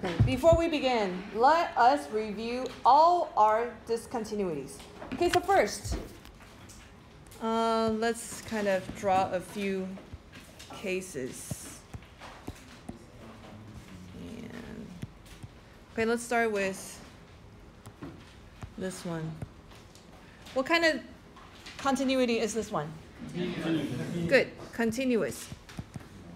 Okay, before we begin, let us review all our discontinuities. Okay, so first, let's kind of draw a few cases. And, okay, let's start with this one. What kind of continuity is this one? Good, continuous.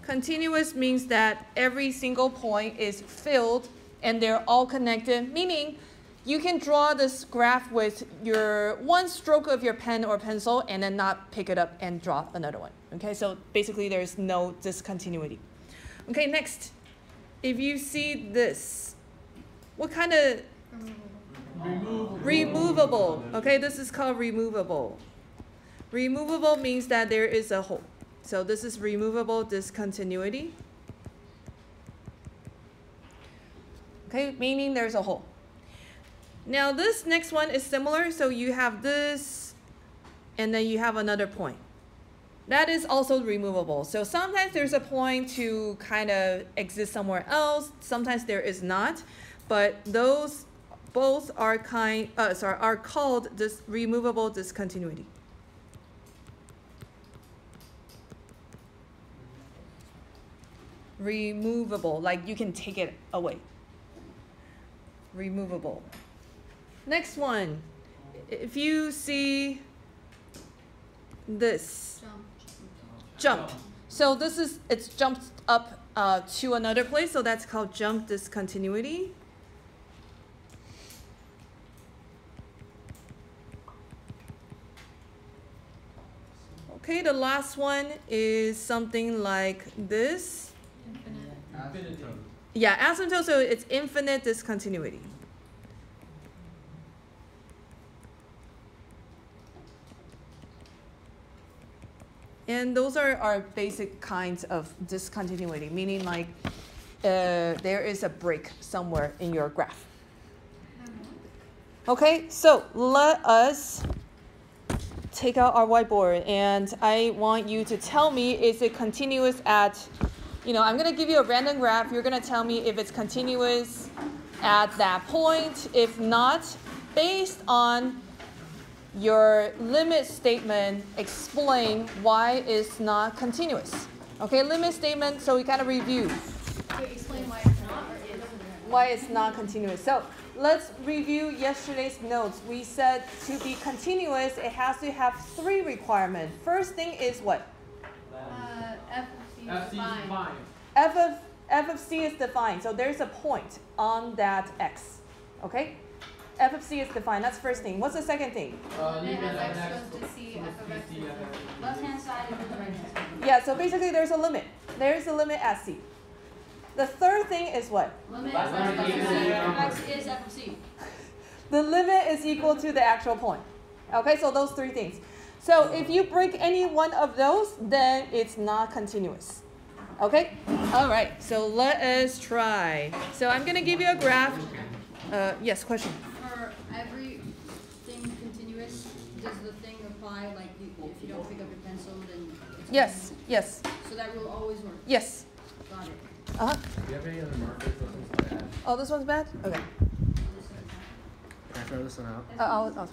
Continuous means that every single point is filled and they're all connected, meaning you can draw this graph with your one stroke of your pen or pencil and then not pick it up and draw another one. Okay, so basically there's no discontinuity. Okay, next, if you see this, what kind of? Removable. Okay, this is called removable. Removable means that there is a hole. So this is removable discontinuity. Okay, meaning there's a hole. Now this next one is similar. So you have this, and then you have another point. That is also removable. So sometimes there's a point to kind of exist somewhere else. Sometimes there is not. But those both are called this removable discontinuity. Removable, like you can take it away. Removable. Next one, if you see this, jump. So this is, it's jumped up to another place, so that's called jump discontinuity. Okay, the last one is something like this. Infinity. Yeah, asymptote, so it's infinite discontinuity. And those are our basic kinds of discontinuity, meaning like there is a break somewhere in your graph. Okay, so let us take out our whiteboard, and I want you to tell me, is it continuous at, I'm going to give you a random graph. You're going to tell me if it's continuous at that point. If not, based on your limit statement, explain why it's not continuous. Okay, limit statement, so we got to review. To explain why it's not or is. Why it's not continuous. So let's review yesterday's notes. We said to be continuous, it has to have 3 requirements. First thing is what? F is defined. F of C is defined. So there's a point on that X. Okay? F of C is defined. That's first thing. What's the second thing? Then as X goes to C, F of X is the left-hand side and the right-hand side. Yeah, so basically there's a limit. There's a limit at C. The third thing is what? Limit X is F of C. The limit is equal to the actual point. Okay, so those 3 things. So if you break any one of those, then it's not continuous. Okay? All right, so let us try. So I'm going to give you a graph. Yes, question? For every thing continuous, does the thing apply, like if you don't pick up your pencil, then it's Yes, yes. So that rule always works? Yes. Got it. Uh-huh. Do you have any other markers? This one's bad. Oh, this one's bad? Okay. Can I throw this one out? I'll throw.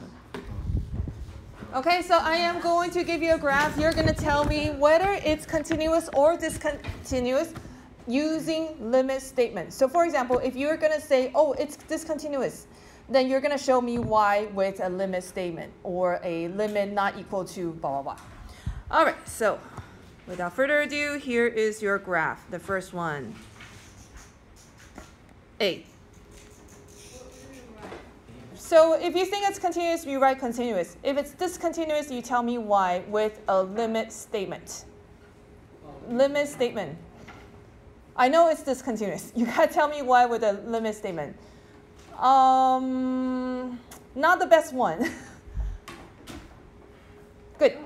Okay, so I am going to give you a graph. You're going to tell me whether it's continuous or discontinuous using limit statements. So for example, if you're going to say, oh, it's discontinuous, then you're going to show me why with a limit statement or a limit not equal to blah, blah, blah. All right, so without further ado, here is your graph, the first one. A. So if you think it's continuous, you write continuous. If it's discontinuous, you tell me why with a limit statement. Limit statement. I know it's discontinuous. You gotta tell me why with a limit statement. Not the best one. Good.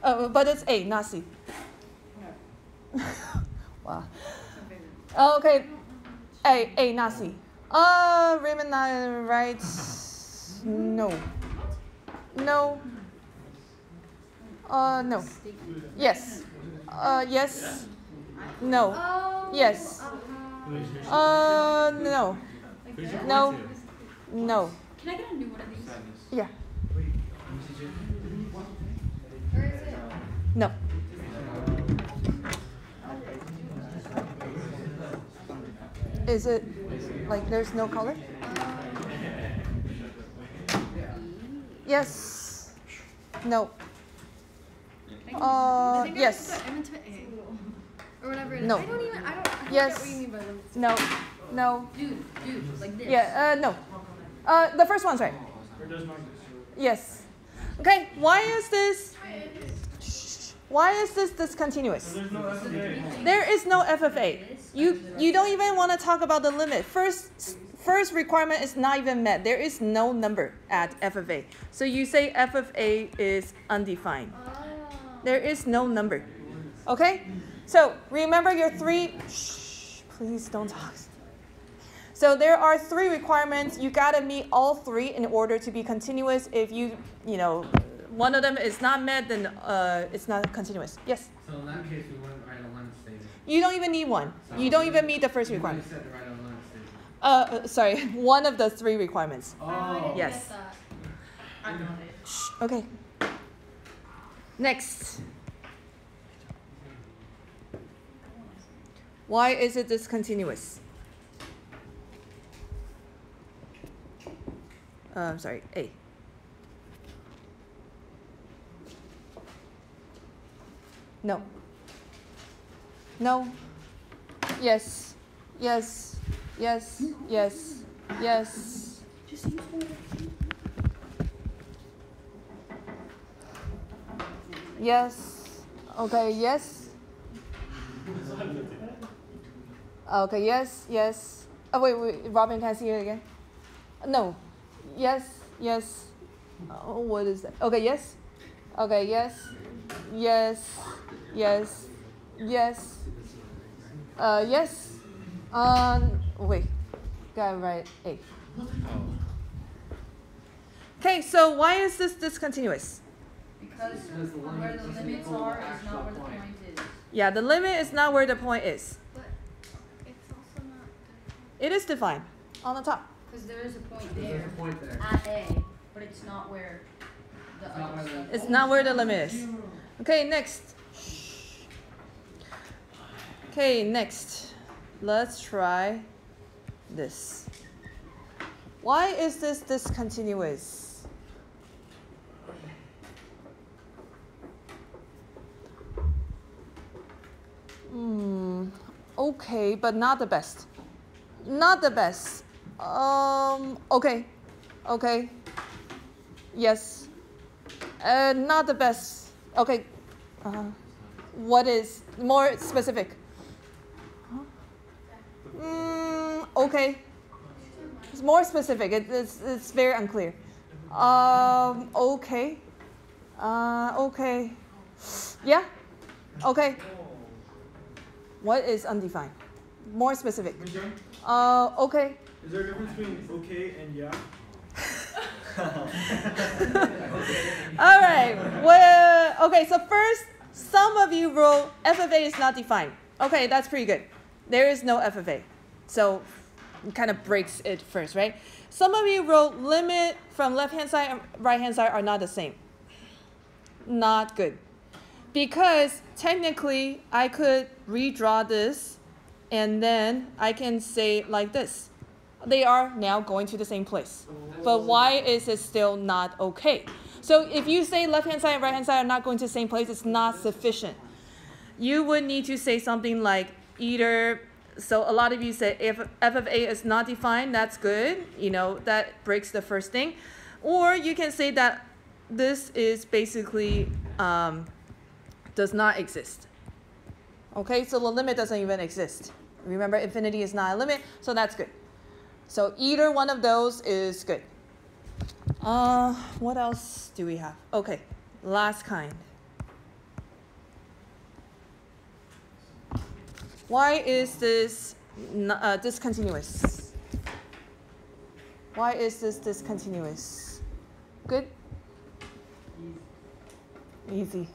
But it's A, not C. Wow. Okay. A, not C. Raymond, right? No. No. No. Yes. Yes. No. Yes. No. Like that? No. No. Can I get a new one of these? Yeah. Where is it? No. Is it like there's no color? Yes. No. I think Yes. I went to A. Or whatever it is. No. I don't Yes. get what you mean by limits. No. No. Dude, like this. Yeah. No. The first one's right. Yes. Okay. Why is this? Why is this discontinuous? There is no f of a. You don't even want to talk about the limit. First requirement is not even met. There is no number at f of a. So you say f of a is undefined. There is no number. Okay? So remember your three. Shh, please don't talk. So there are three requirements. You gotta meet all three in order to be continuous. If you one of them is not met, then it's not continuous. Yes? So in that case, we wouldn't write a limit statement. You don't even need one. You don't even meet the first You requirement. said to write a limit statement. Sorry, one of the three requirements. Oh. Yes. I got it. Shh, okay. Next. Why is it discontinuous? Sorry, A. No. No. Yes. Yes. Yes. Yes. Yes. Yes. Okay, yes. Okay, yes, yes. Oh, wait, Robin, can I see it again? No. Yes, yes. Oh, what is that? Okay, yes. Okay, yes. Yes. Yes. Yes. Yes. Wait. Got it right. A. Okay, so why is this discontinuous? Because where the limits are is not where the point is. Yeah, the limit is not where the point is. But it's also not. It is defined on the top. Because there is a point There's there a point there. at A, but it's not where the It's not other where stuff the- It's not where the limit is. Okay, next. Okay, next. Let's try this. Why is this discontinuous? Okay, but not the best. Not the best. Okay. Okay. Yes. Not the best. Okay. What is more specific? Okay. It's more specific. It's very unclear. Okay. Okay. Yeah. Okay. What is undefined? More specific. Okay. Is there a difference between okay and yeah? All right. Well, okay. So first, some of you wrote f of a is not defined. Okay, that's pretty good. There is no f of a, so it kind of breaks it first, right? Some of you wrote limit from left-hand side and right-hand side are not the same. Not good. Because technically, I could redraw this, and then I can say like this. They are now going to the same place. But why is it still not okay? So if you say left-hand side and right-hand side are not going to the same place, it's not sufficient. You would need to say something like either, so a lot of you say if f of a is not defined, that's good. That breaks the first thing. Or you can say that this is basically does not exist. Okay, so the limit doesn't even exist. Remember, infinity is not a limit, so that's good. So either one of those is good. What else do we have? Okay, last kind. Why is this discontinuous? Why is this discontinuous? Good? Easy.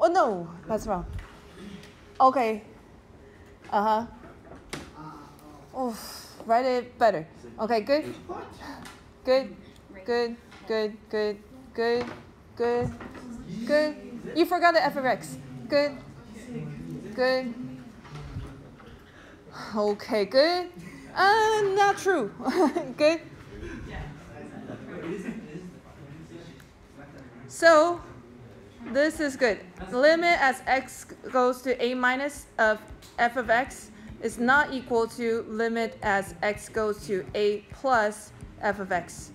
Oh no, that's wrong. Okay. write it better. Okay, good. Good. Good. Good. Good. Good. Good. Good. You forgot the f of x. Good. Good. Okay, good. Not true. Good. So this is good. Limit as x goes to a minus of f of x is not equal to limit as x goes to a plus f of x.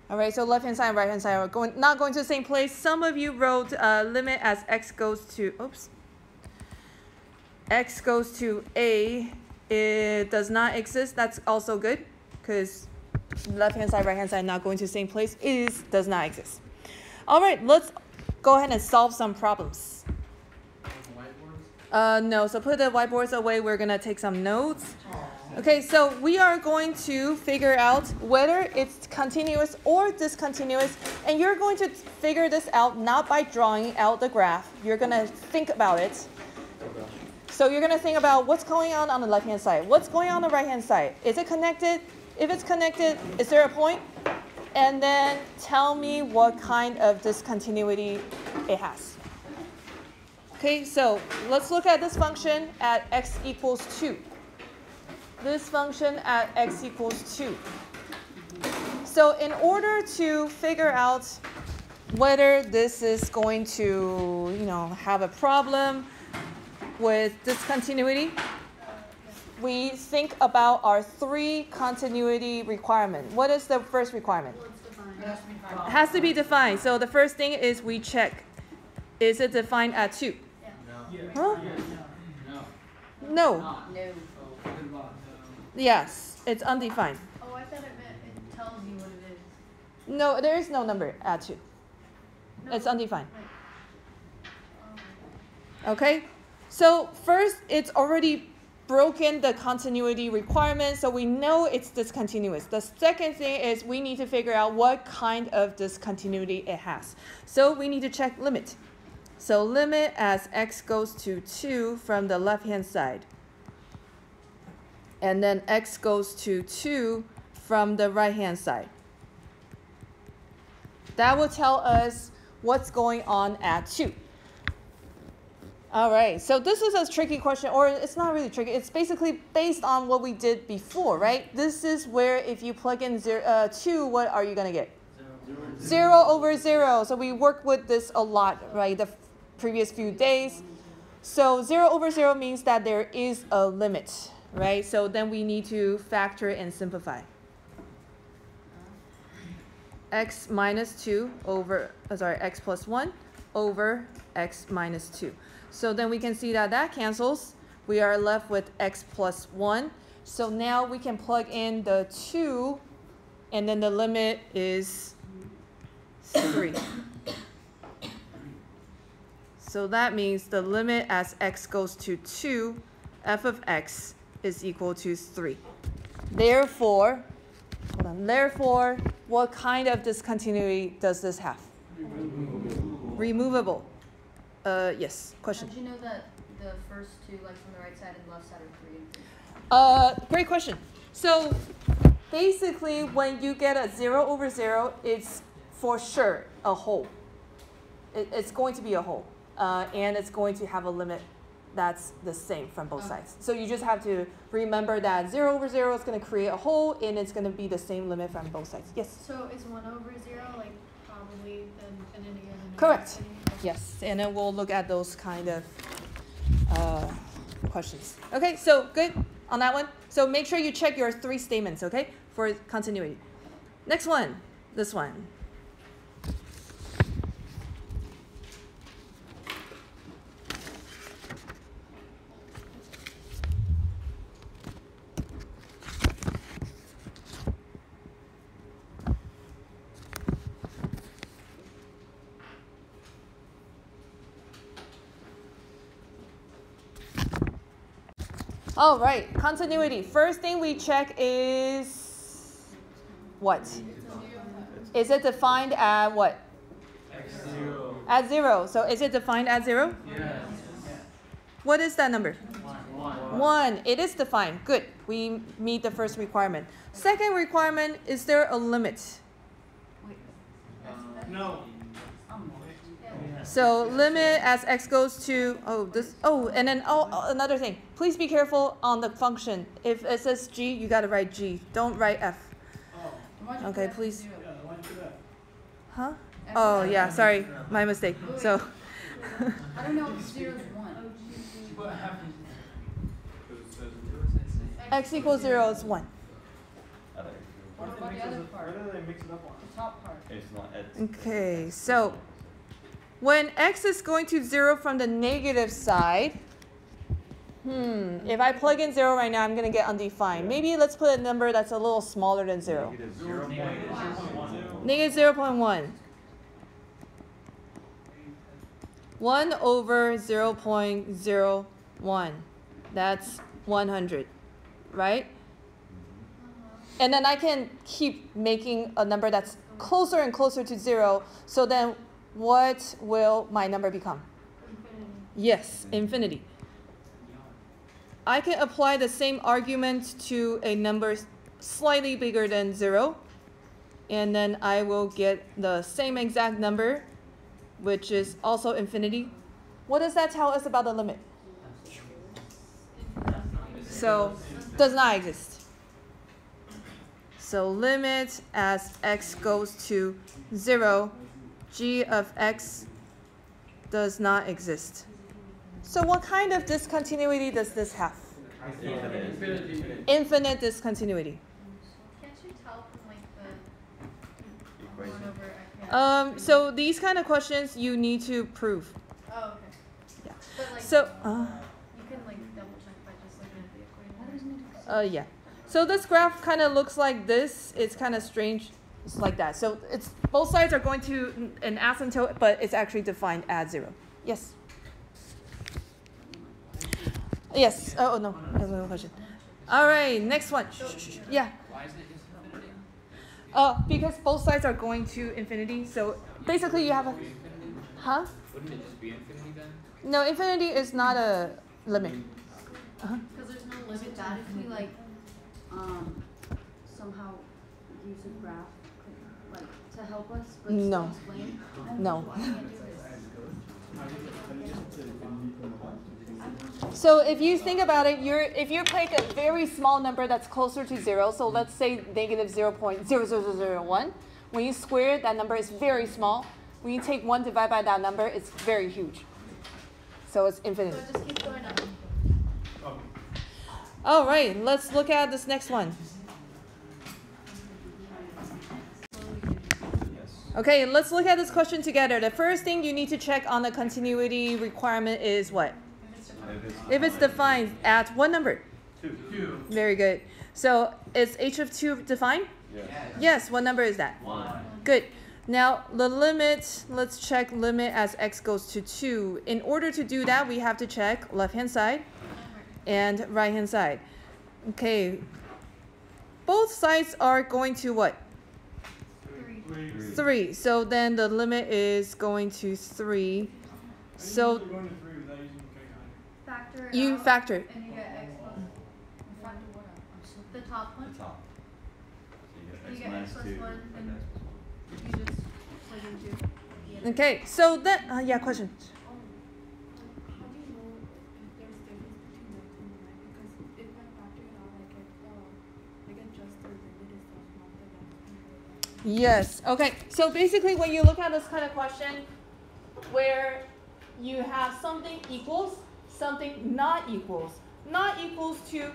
All right, so left hand side and right hand side are not going to the same place. Some of you wrote limit as x goes to, x goes to a, it does not exist. That's also good because left hand side, right hand side not going to the same place does not exist. All right, let's go ahead and solve some problems. No, so put the whiteboards away. We're going to take some notes. Okay, so we are going to figure out whether it's continuous or discontinuous. And you're going to figure this out not by drawing out the graph. You're going to think about it. So you're going to think about what's going on the left-hand side. What's going on the right-hand side? Is it connected? If it's connected, is there a point? And then tell me what kind of discontinuity it has. Okay, so let's look at this function at x equals 2. This function at x equals 2. So in order to figure out whether this is going to, have a problem with discontinuity, we think about our 3 continuity requirements. What is the first requirement? It has to be defined. So the first thing is we check, is it defined at 2? Huh? No. Yes, it's undefined. Oh, I thought it meant it tells you what it is. No, there is no number at 2. No, it's undefined. Okay, so first it's already broken the continuity requirement, so we know it's discontinuous. The second thing is we need to figure out what kind of discontinuity it has. So we need to check limit. So limit as x goes to 2 from the left-hand side. And then x goes to 2 from the right-hand side. That will tell us what's going on at 2. All right, so this is a tricky question, or it's not really tricky. It's basically based on what we did before, right? This is where if you plug in 2, what are you going to get? 0 over 0. So we worked with this a lot, right, the previous few days. So 0 over 0 means that there is a limit, right? So then we need to factor and simplify. X minus 2 over, x plus 1 over x minus 2. So then we can see that that cancels. We are left with x plus 1. So now we can plug in the 2, and then the limit is 3. So that means the limit as x goes to 2, f of x is equal to 3. Therefore, what kind of discontinuity does this have? Removable. Yes, question. How'd you know that the first 2, like from the right side and left side, are 3 and 3? Great question. So basically, when you get a 0 over 0, it's for sure a whole. It's going to be a whole. And it's going to have a limit that's the same from both sides. So you just have to remember that 0 over 0 is going to create a whole, and it's going to be the same limit from both sides. Yes? So is 1 over 0 like probably the infinity of the Correct. Yes, and then we'll look at those kind of questions. Okay, so good on that one. So make sure you check your 3 statements, okay, for continuity. Next one, this one. All right, continuity. First thing we check is what? Is it defined at what? X0. At 0. So is it defined at 0? Yes. What is that number? 1. 1. It is defined. Good. We meet the first requirement. Second requirement, is there a limit? No. So limit as x goes to, and then, another thing. Please be careful on the function. If it says g, you got to write g. Don't write f. Okay, please. Huh? Oh, yeah, sorry. My mistake. So. I don't know if 0 is 1. What happens? X equals 0 is 1. What about the other part? Where do they mix it up on? The top part. Okay, so when x is going to 0 from the negative side, if I plug in 0 right now, I'm going to get undefined. Maybe let's put a number that's a little smaller than 0. Negative 0.1. 1 over 0.01. That's 100, right? And then I can keep making a number that's closer and closer to 0. So then what will my number become? Infinity. Yes, infinity. I can apply the same argument to a number slightly bigger than 0. And then I will get the same exact number, which is also infinity. What does that tell us about the limit? So, does not exist. So limit as x goes to 0, g of x does not exist. So what kind of discontinuity does this have? Infinite discontinuity. Can't you tell from like the 1 over x? So these kind of questions you need to prove. Oh, okay. Yeah. But like, So, you can like double check by just looking at the equation. yeah. So this graph kind of looks like this. It's kind of strange. It's like that. So it's both sides are going to an asymptote, but it's actually defined at 0. Yes. Yes. Oh no. That's another question. All right. Next one. Yeah. Why isn't it just infinity? Because both sides are going to infinity. So basically, you have a. Huh? Wouldn't it just be infinity then? No, infinity is not a limit. Because there's no limit that if we like somehow use a graph like to help us but No. still explain. No. Why can't do this? So if you think about it, if you take a very small number that's closer to 0, so let's say negative 0.00001, when you square it, that number is very small. When you take 1 divided by that number, it's very huge. So it's infinite. So it just keeps going up. All right, let's look at this next one. Okay, let's look at this question together. The first thing you need to check on the continuity requirement is what? If it's defined at what number? 2. Very good. So is h of 2 defined? Yes. Yes, what number is that? 1. Good. Now the limit, let's check limit as x goes to 2. In order to do that, we have to check left-hand side and right-hand side. Okay. Both sides are going to what? 3. So then the limit is going to 3. So Factor it you out, factor it. and you get x plus. Factor what out? The top one. top. You get x plus 1, and you just plug into the other. Okay. So then, yeah, question. How do you know if there's difference between left and right? Because if I factor it out, I get just the limit itself, not the left and the right. Yes. Okay. So basically, when you look at this kind of question, where you have something equals, something not equals to.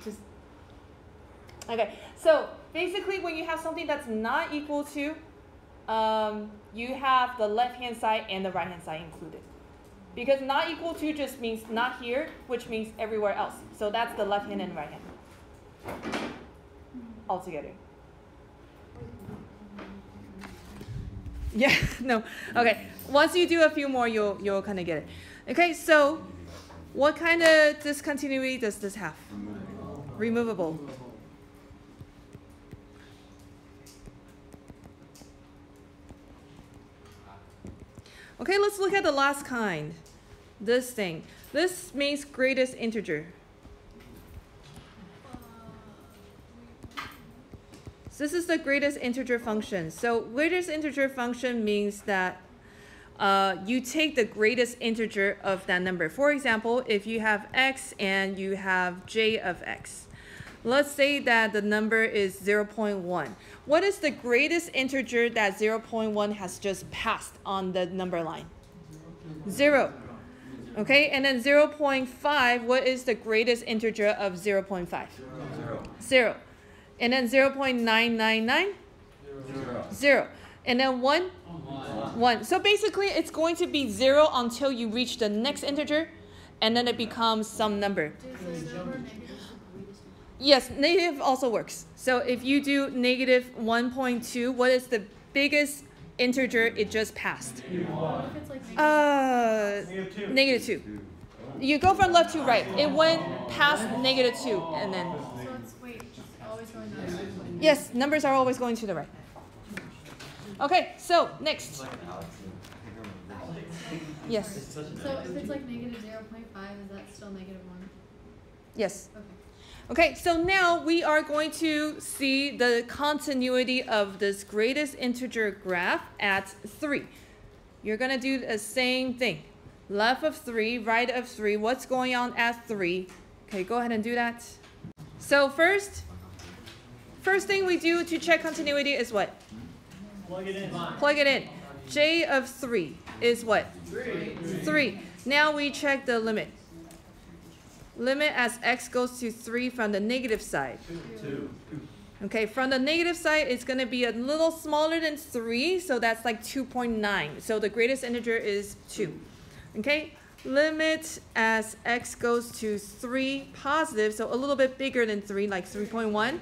Just okay. So basically, when you have something that's not equal to, you have the left-hand side and the right-hand side included. Because not equal to just means not here, which means everywhere else. So that's the left hand and right hand altogether. Yeah, no. Okay. Once you do a few more, you'll kind of get it. Okay, so what kind of discontinuity does this have? Removable. Okay, let's look at the last kind. This thing. This means greatest integer. So this is the greatest integer function. So greatest integer function means that you take the greatest integer of that number. For example, if you have x and you have j of x. Let's say that the number is 0.1. What is the greatest integer that 0.1 has just passed on the number line? 0. Okay, and then 0.5, what is the greatest integer of 0.5? 0. And then 0.999? 0. And then 1? 1. So basically, it's going to be 0 until you reach the next integer, and then it becomes some number. Yes, negative also works. So if you do negative 1.2, what is the biggest integer it just passed? What if it's like Negative 2. You go from left to right. It went past negative 2, and then... So it's, wait, it's always going to the right. Yes, numbers are always going to the right. Okay, so next. Yes. So if it's like negative 0.5, is that still negative 1? Yes. Okay. Okay, so now we are going to see the continuity of this greatest integer graph at 3. You're going to do the same thing. Left of 3, right of 3. What's going on at 3? Okay, go ahead and do that. So first thing we do to check continuity is what? Plug it in. Plug it in. J of 3 is what? 3. Now we check the limit. Limit as x goes to 3 from the negative side. 2. Okay, from the negative side, it's going to be a little smaller than 3, so that's like 2.9. So the greatest integer is 2. Okay, limit as x goes to 3 positive, so a little bit bigger than 3, like 3.1.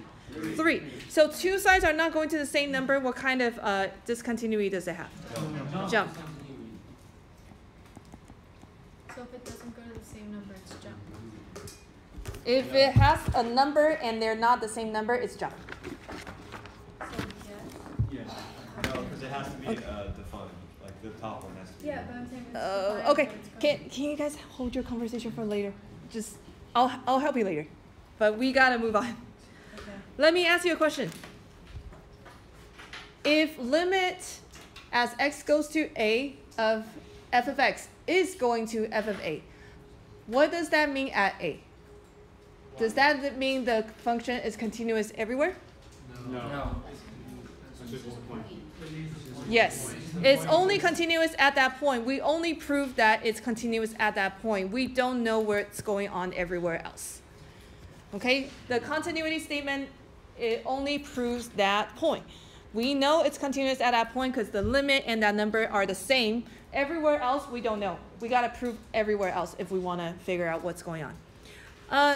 3. So two sides are not going to the same number. What kind of discontinuity does it have? Jump. So if it doesn't go to the same number, it's jump. If it has a number and they're not the same number, it's jump. So yeah. Yeah. No, because it has to be defined. Like the top one has to be. Yeah, but I'm saying it's defined, Okay, but it's can you guys hold your conversation for later? Just, I'll help you later. But we gotta move on. okay. Let me ask you a question. If limit as x goes to a of f of x is going to f of a, what does that mean at a? Does that mean the function is continuous everywhere? No. Yes. It's only continuous at that point. We only prove that it's continuous at that point. We don't know what's going on everywhere else. Okay? The continuity statement, it only proves that point. We know it's continuous at that point because the limit and that number are the same. Everywhere else, we don't know. We got to prove everywhere else if we want to figure out what's going on.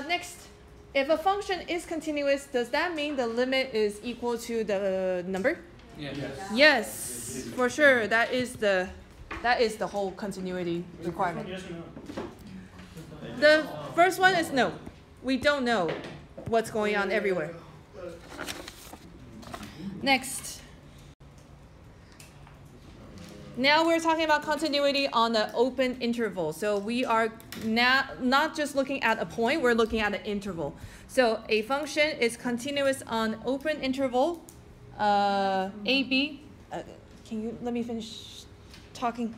Next, if a function is continuous, does that mean the limit is equal to the number? Yes. Yes, for sure. That is the whole continuity requirement. Yes or no? The first one is no. We don't know what's going on everywhere. Next. Now we're talking about continuity on the open interval. So we are now not just looking at a point, we're looking at an interval. So a function is continuous on open interval, AB. Can you let me finish talking?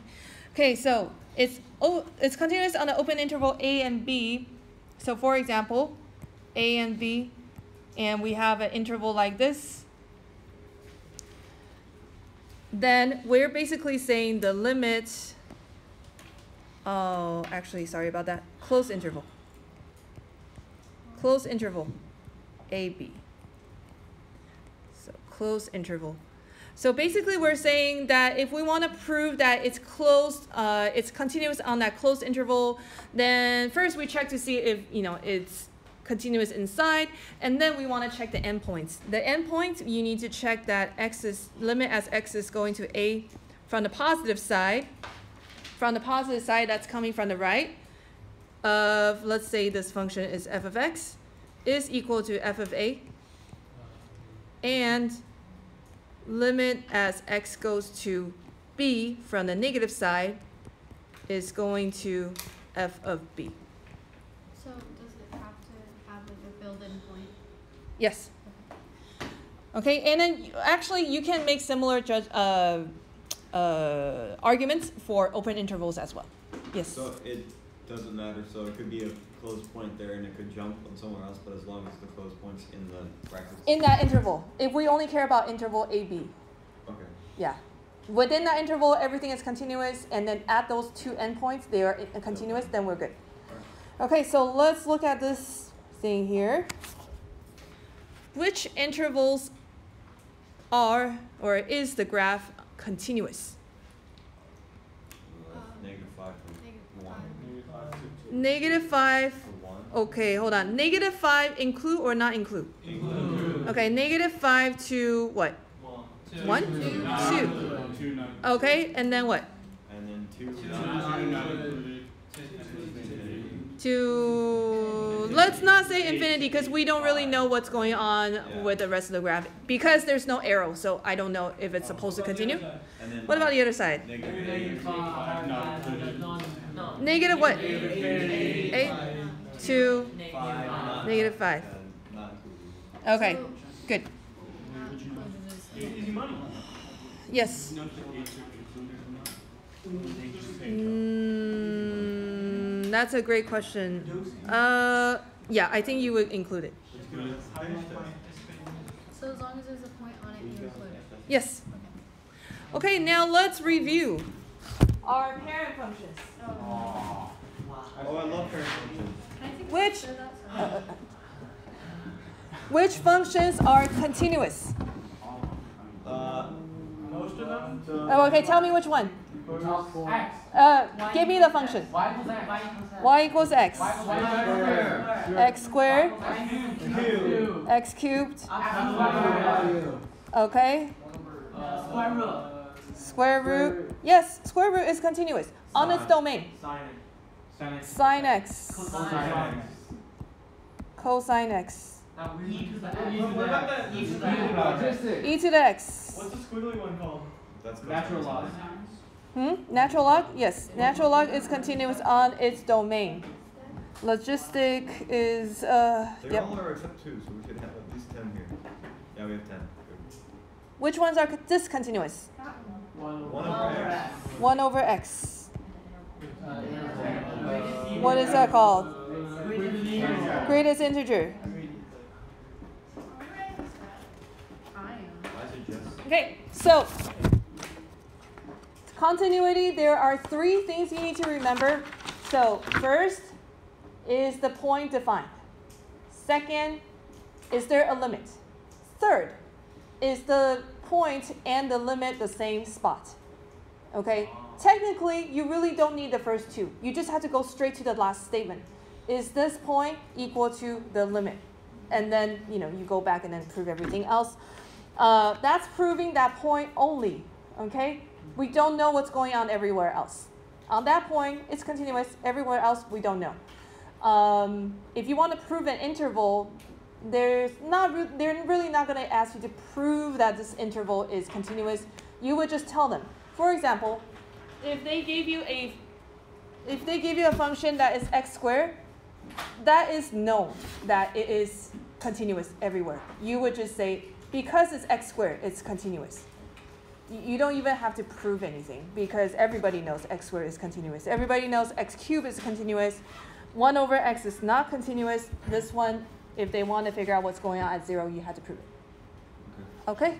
Okay, so it's continuous on the open interval A and B. So for example, A and B, and we have an interval like this. Then we're basically saying the limit, oh, actually, sorry about that, closed interval, AB. So closed interval. So basically we're saying that if we want to prove that it's closed, it's continuous on that closed interval, then first we check to see if, it's continuous inside, and then we want to check the endpoints. The endpoint, you need to check that limit as x is going to a from the positive side. From the positive side, that's coming from the right of, let's say this function is f of x, is equal to f of a, and limit as x goes to b from the negative side is going to f of b. So does it have to have like a built-in point? Yes. Okay, and then actually you can make similar arguments for open intervals as well. Yes. So it doesn't matter. So it could be a closed point there, and it could jump on somewhere else. But as long as the closed point's in the brackets. In that interval, if we only care about interval AB. Okay. Yeah. Within that interval, everything is continuous, and then at those two endpoints, they are continuous, then we're good. Okay, so let's look at this thing here. Which intervals are or is the graph continuous? -5 to 1. -5. To 1. Okay, hold on. -5 include or not include? Include. Okay, -5 to what? 1? 2. Okay, and then what? And then 2. To let's not say infinity because we don't really know what's going on with the rest of the graph because there's no arrow, so I don't know if it's supposed to continue. And then What about the other side? Negative what? 8 to -5. Not Okay, So- good. Easy money. Yes. That's a great question. Yeah, I think you would include it. So as long as there's a point on it, you include it. Yes. Okay, now let's review our parent functions. Oh, I love parent functions. Which functions are continuous? Most of them? Oh, okay, tell me which one. Give me the function. Y equals x. X squared. X cubed. Okay. Square root. Yes, square root is continuous on its domain. Sine x. Cosine x. E to the x. What's the squiggly one called? That's Natural log. Natural log? Yes. Natural log is continuous on its domain. Logistic is, They yep. all are except 2, so we could have at least 10 here. Yeah, we have 10. Good. Which ones are discontinuous? 1 over x. 1 over x. What is that called? Greatest integer. Okay, so continuity, there are 3 things you need to remember. So first is the point defined. Second, is there a limit? Third, is the point and the limit the same spot? Okay, technically, you really don't need the first 2. You just have to go straight to the last statement. Is this point equal to the limit? And then, you go back and then prove everything else. That's proving that point only, okay? We don't know what's going on everywhere else. On that point, it's continuous. Everywhere else, we don't know. If you want to prove an interval, they're really not going to ask you to prove that this interval is continuous. You would just tell them. For example, if they gave you a function that is x squared, that is known that it is continuous everywhere. You would just say, because it's x squared, it's continuous. You don't even have to prove anything because everybody knows x squared is continuous. Everybody knows x cubed is continuous. 1 over x is not continuous. This one, if they want to figure out what's going on at 0, you have to prove it. Okay?